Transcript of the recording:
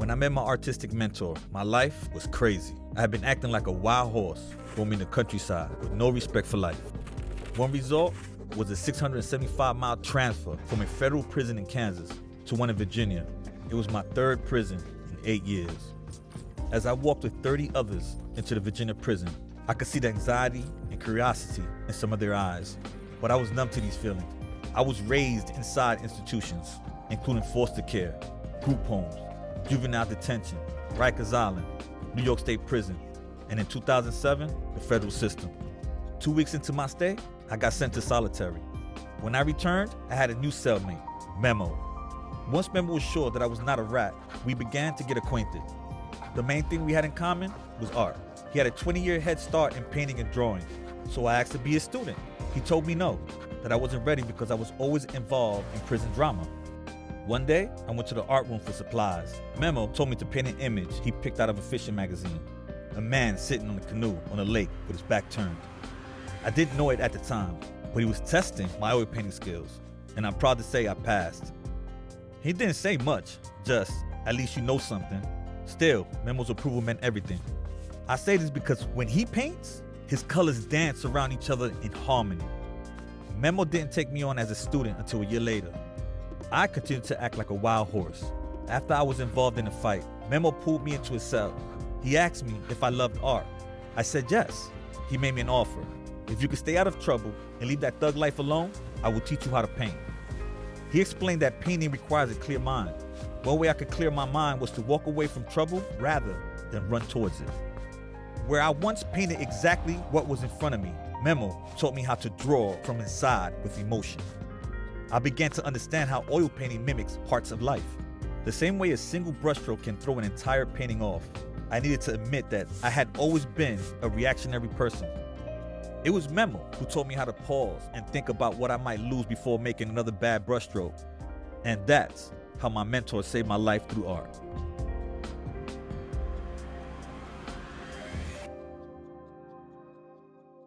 When I met my artistic mentor, my life was crazy. I had been acting like a wild horse, roaming the countryside with no respect for life. One result was a 675-mile transfer from a federal prison in Kansas to one in Virginia. It was my third prison in 8 years. As I walked with 30 others into the Virginia prison, I could see the anxiety and curiosity in some of their eyes, but I was numb to these feelings. I was raised inside institutions, including foster care, group homes, juvenile detention, Rikers Island, New York State Prison, and in 2007, the federal system. 2 weeks into my stay, I got sent to solitary. When I returned, I had a new cellmate, Memo. Once Memo was sure that I was not a rat, we began to get acquainted. The main thing we had in common was art. He had a 20-year head start in painting and drawing, so I asked to be a student. He told me no, that I wasn't ready because I was always involved in prison drama. One day, I went to the art room for supplies. Memo told me to paint an image he picked out of a fishing magazine. A man sitting on a canoe on a lake with his back turned. I didn't know it at the time, but he was testing my oil painting skills, and I'm proud to say I passed. He didn't say much, just, at least you know something. Still, Memo's approval meant everything. I say this because when he paints, his colors dance around each other in harmony. Memo didn't take me on as a student until a year later. I continued to act like a wild horse. After I was involved in a fight, Memo pulled me into his cell. He asked me if I loved art. I said yes. He made me an offer. If you could stay out of trouble and leave that thug life alone, I will teach you how to paint. He explained that painting requires a clear mind. One way I could clear my mind was to walk away from trouble rather than run towards it. Where I once painted exactly what was in front of me, Memo taught me how to draw from inside with emotion. I began to understand how oil painting mimics parts of life. The same way a single brushstroke can throw an entire painting off, I needed to admit that I had always been a reactionary person. It was Memo who taught me how to pause and think about what I might lose before making another bad brushstroke. And that's how my mentor saved my life through art.